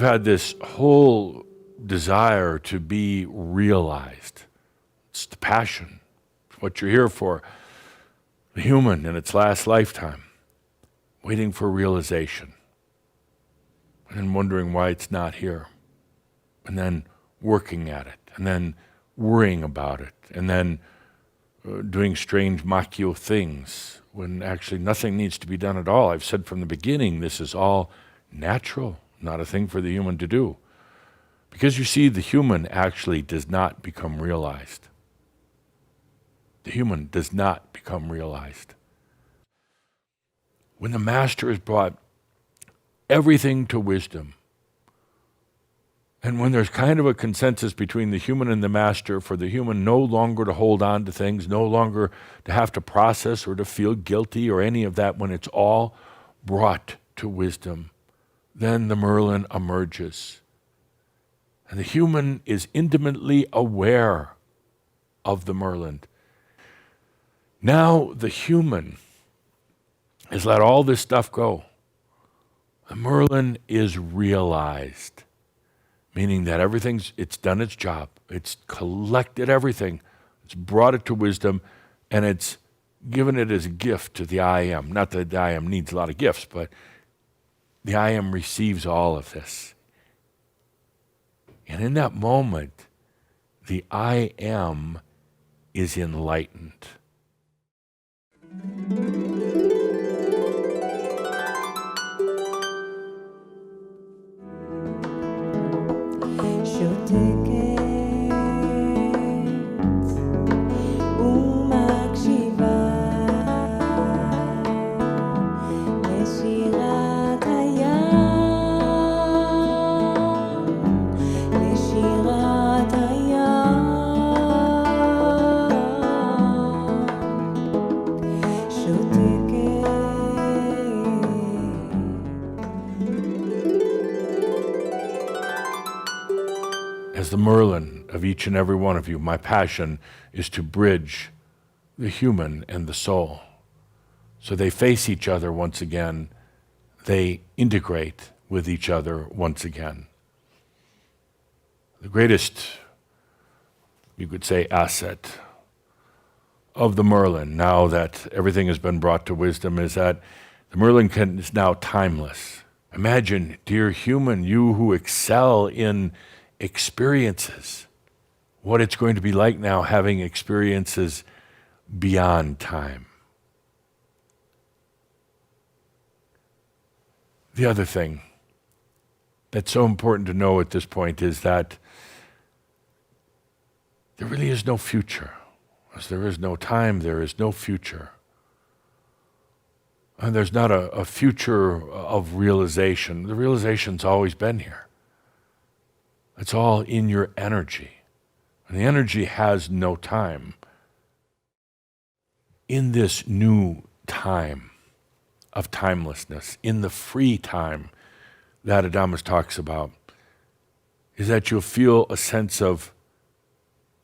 we've had this whole desire to be realized. It's the passion. It's what you're here for. The human in its last lifetime, waiting for realization, and then wondering why it's not here, and then working at it, and then worrying about it, and then doing strange machio things when actually nothing needs to be done at all. I've said from the beginning, this is all natural, not a thing for the human to do. Because you see, the human actually does not become realized. The human does not become realized. When the master has brought everything to wisdom, and when there's kind of a consensus between the human and the master for the human no longer to hold on to things, no longer to have to process or to feel guilty or any of that, when it's all brought to wisdom, then the Merlin emerges. And the human is intimately aware of the Merlin. Now the human has let all this stuff go. The Merlin is realized, meaning that it's done its job. It's collected everything. It's brought it to wisdom, and it's given it as a gift to the I Am. Not that the I Am needs a lot of gifts, but the I Am receives all of this. And in that moment, the I Am is enlightened. As the Merlin of each and every one of you, my passion is to bridge the human and the soul. So they face each other once again. They integrate with each other once again. The greatest, you could say, asset of the Merlin, now that everything has been brought to wisdom, is that the Merlin is now timeless. Imagine, dear human, you who excel in experiences, what it's going to be like now having experiences beyond time. The other thing that's so important to know at this point is that there really is no future. As there is no time, there is no future. And there's not a future of realization. The realization's always been here. It's all in your energy. And the energy has no time. In this new time of timelessness, in the free time that Adamus talks about, is that you'll feel a sense of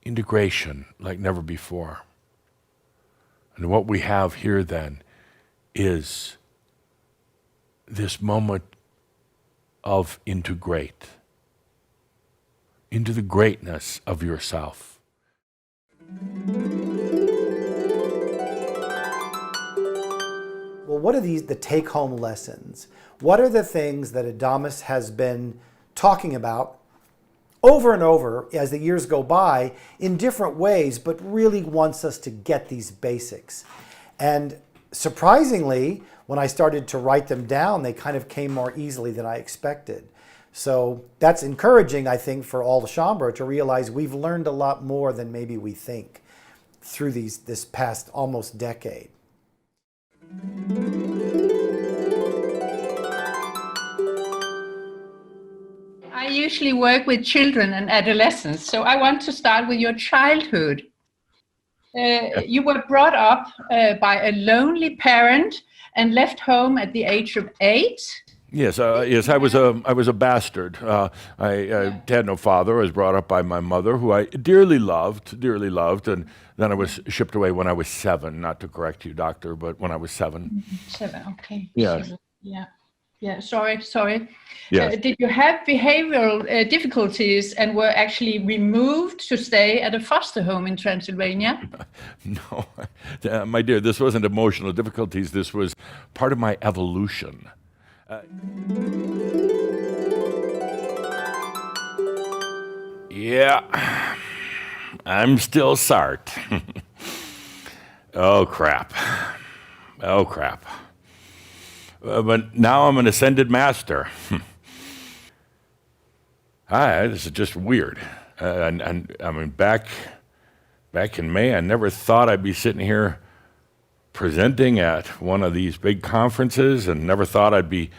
integration like never before. And what we have here then is this moment of integrate into the greatness of yourself. Well, what are the take-home lessons? What are the things that Adamus has been talking about over and over as the years go by in different ways, but really wants us to get these basics? And surprisingly, when I started to write them down, they kind of came more easily than I expected. So that's encouraging, I think, for all the Shaumbra to realize we've learned a lot more than maybe we think through this past almost decade. I usually work with children and adolescents, so I want to start with your childhood. You were brought up by a lonely parent and left home at the age of 8. Yes, I was a bastard. I had no father. I was brought up by my mother, who I dearly loved, and then I was shipped away when I was 7. Not to correct you, doctor, but when I was 7. 7, okay. Yes. 7, yeah. Yeah, sorry. Yes. Did you have behavioral difficulties and were actually removed to stay at a foster home in Transylvania? No, my dear, this wasn't emotional difficulties. This was part of my evolution. Yeah, I'm still Sart. Oh, crap. But now I'm an ascended master. This is just weird. And I mean, back in May, I never thought I'd be sitting here presenting at one of these big conferences, and never thought I'd be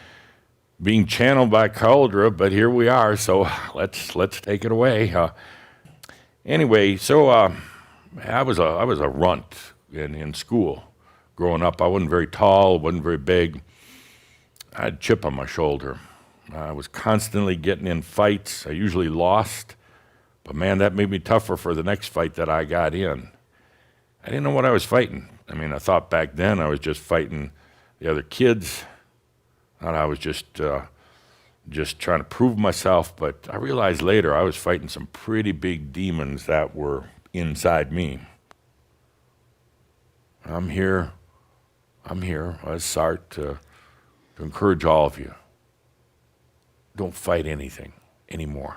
being channeled by Cauldre, but here we are. So let's take it away. Anyway, so I was a runt in school growing up. I wasn't very tall, wasn't very big. I had a chip on my shoulder. I was constantly getting in fights. I usually lost, but man, that made me tougher for the next fight that I got in. I didn't know what I was fighting. I mean, I thought back then I was just fighting the other kids. I thought I was just trying to prove myself, but I realized later I was fighting some pretty big demons that were inside me. I'm here as Sart to encourage all of you. Don't fight anything anymore.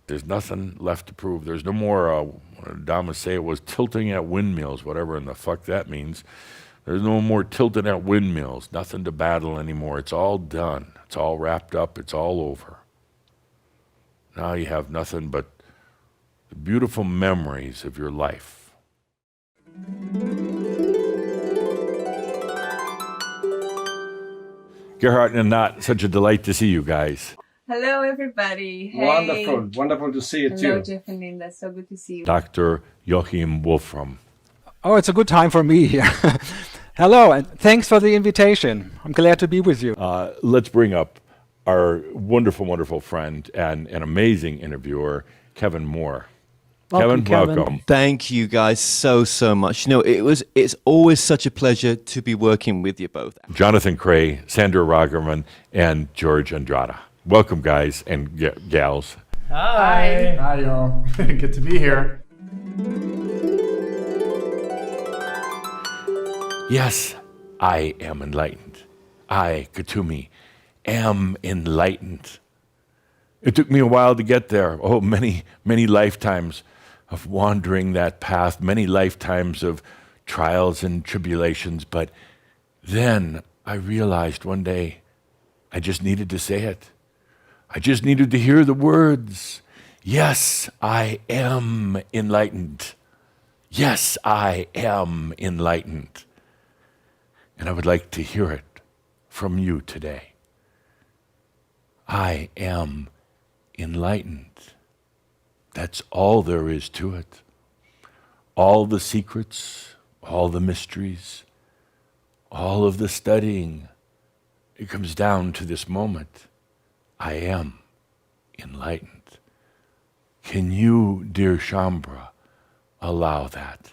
There's nothing left to prove. There's no more, what Dhamma say it was, tilting at windmills, whatever in the fuck that means. There's no more tilting at windmills, nothing to battle anymore. It's all done. It's all wrapped up. It's all over. Now you have nothing but the beautiful memories of your life. Gerhard and Nat, such a delight to see you guys. Hello, everybody. Hey. Wonderful to see you Hello, too. Jeff and Linda. So good to see you. Dr. Joachim Wolfram. Oh, it's a good time for me here. Hello, and thanks for the invitation. I'm glad to be with you. Let's bring up our wonderful, wonderful friend and an amazing interviewer, Kevin Moore. Welcome, Kevin, Kevin. welcome. Thank you guys so much. You know, it's always such a pleasure to be working with you both. Jonathan Cray, Sandra Rogerman, and George Andrada. Welcome, guys and gals. Hi. Hi, y'all. Good to be here. Yes, I am enlightened. I, Katumi, am enlightened. It took me a while to get there. Oh, many lifetimes of wandering that path, many lifetimes of trials and tribulations. But then I realized one day I just needed to say it. I just needed to hear the words. Yes, I am enlightened. Yes, I am enlightened. And I would like to hear it from you today. I am enlightened. That's all there is to it. All the secrets, all the mysteries, all of the studying, it comes down to this moment. I am enlightened. Can you, dear Shambra, allow that?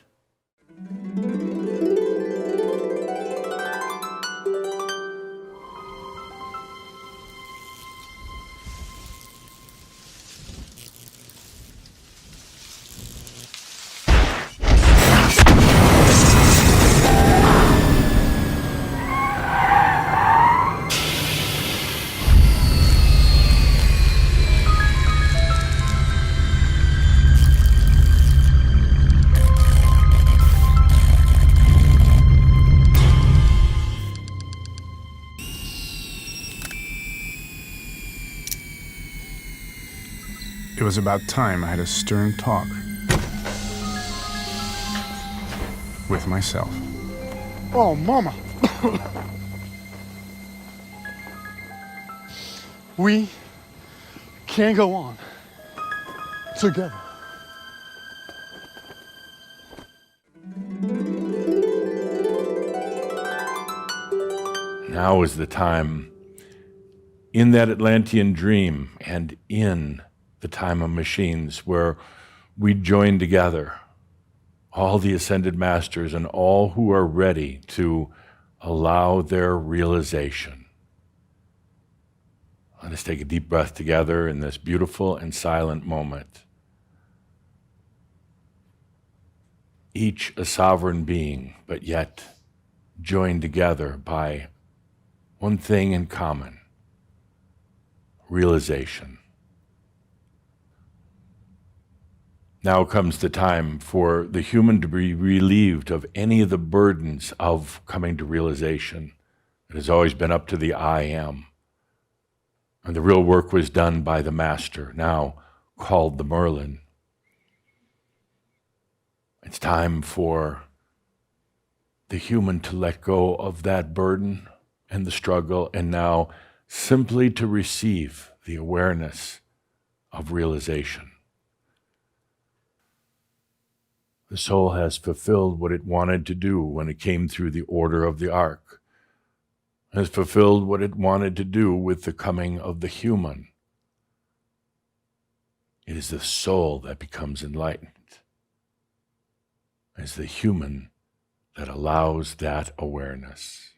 It was about time I had a stern talk with myself. Oh, Mama. We can't go on together. Now is the time, in that Atlantean dream and in the time of machines, where we join together, all the ascended masters and all who are ready to allow their realization. Let us take a deep breath together in this beautiful and silent moment. Each a sovereign being, but yet joined together by one thing in common: realization. Now comes the time for the human to be relieved of any of the burdens of coming to realization. It has always been up to the I am. And the real work was done by the Master, now called the Merlin. It's time for the human to let go of that burden and the struggle, and now simply to receive the awareness of realization. The soul has fulfilled what it wanted to do when it came through the order of the arc, has fulfilled what it wanted to do with the coming of the human. It is the soul that becomes enlightened. It's the human that allows that awareness.